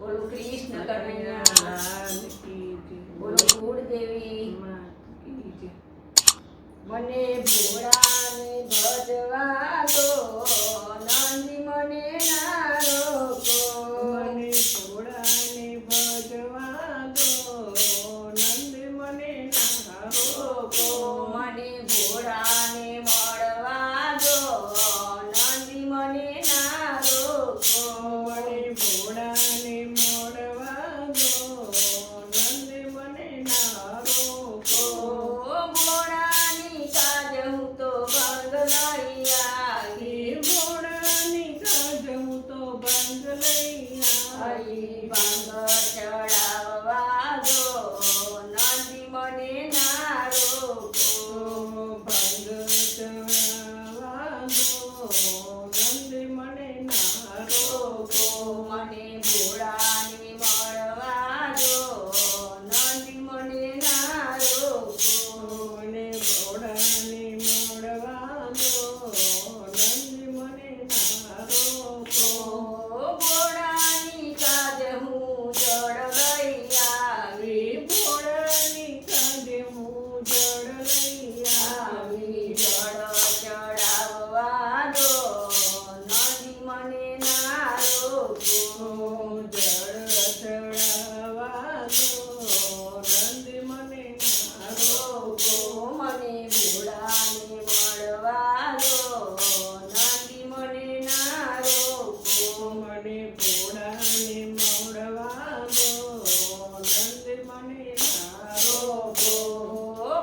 બોલો કૃષ્ણ કનૈયા બોલો કુળદેવી મને ભોળાને ભજવા દો નંદી મને ના રોકો મને ભોળાને ભજવા દો નંદી મને ના રોકો મને ભોળાને મળવા દો નંદી મને ના રોકો મને ભોળાને મળવા દો નંદી મને ના રોકો ભોળાની કાજ હું તો ભંગ લઈ આવી ભોળાની કાજ હું તો ભંગ લઈ આવી ભંગ ચડાવવા દો નંદી મને ના રોકો ભંગ ચડાવવા દો નંદી મને ના રોકો મને ભોળાને મળવા દો નંદી મને ના રોકો મને ભોળાને મળવા દો નંદી મને ના રોકો ભોળાની કાજ હું જળ લઈ આવી ભોળાની કાજે હું જળ લઈ આવી જળ ચડાવવા દો નંદી મને ના રોકો જળ ચડાવવા દો નંદી મને ના રોકો મને ભોળાને મળવા દો નંદી મને ના રોકો મને ભોળાને મળવા દો નંદી મને ના રોકો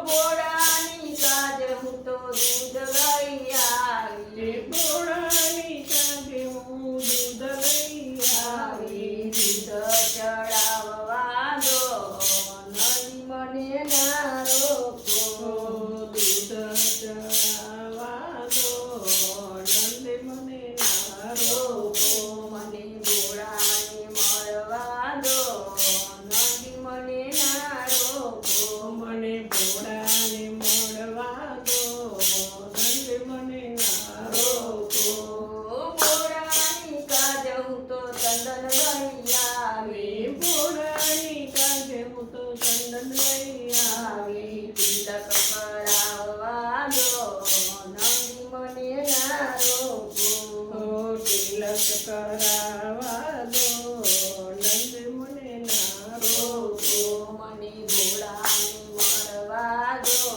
ભોળાની કાજ હું તો દૂધ લઈ આવી ભોળાની કાજે હું દૂધ લઈ આવી દૂધ ચડાવવા દો નંદી મને ના રોકો દૂધ ચડાવવા દો નંદી મને ના રોકો મને ભોળાને મળવા દો નંદી મને ના રોકો મને ભોળાને મળવા દો નંદી મને ના રોકો ભોળાની કાજ હું તો ચંદન લઈ આવી ભોળાની કાજે હું તો ચંદન લઈ આવી તિલક કરાવવા દો નંદી મને ના રોકો તિલક કરાવવા દો નંદી મને ના રોકો મને ભોળાને મળવા દો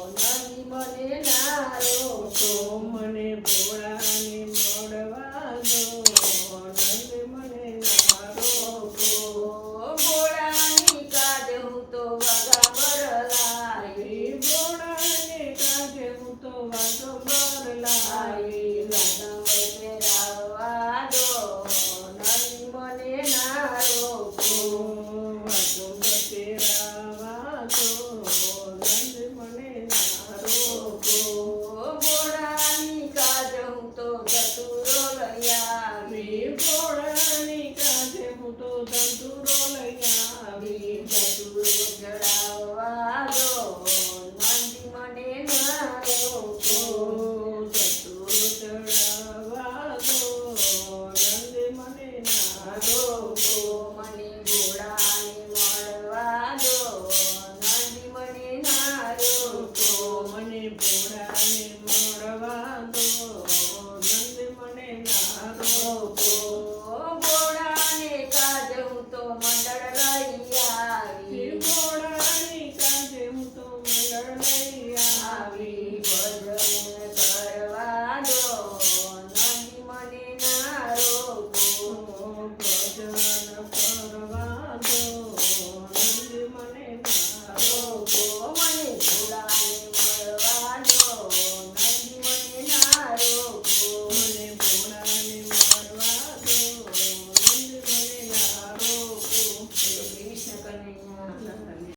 નંદી મને ના રોકો મને ભોળાને મળવા દો નંદી મને ના રોકો ભોળાની કાજ હું તો બરાબર લાવી ભોળાને કાજે હું તો વાતો બર લાવી ચડાવવા દો નંદી મને ના રોકો વાતો બતેરાવા દો નંદી મને ના રોકો ભોળાની કાજ હું તો ધતુરો લઈ આવી ભોળાની કાજે હું તો ધતુરો લઈ આવી ધતુરો ચડાવવા દો નંદી મને ના રોકો ધતુરો ચડાવવા દો નંદી મને ના રોકો મને ભોળાને મળવા દો નંદી મને ના રોકો મને ભોળાને મળવા દો નંદી મને ના રોકો ભોળાને કાજ હું તો મને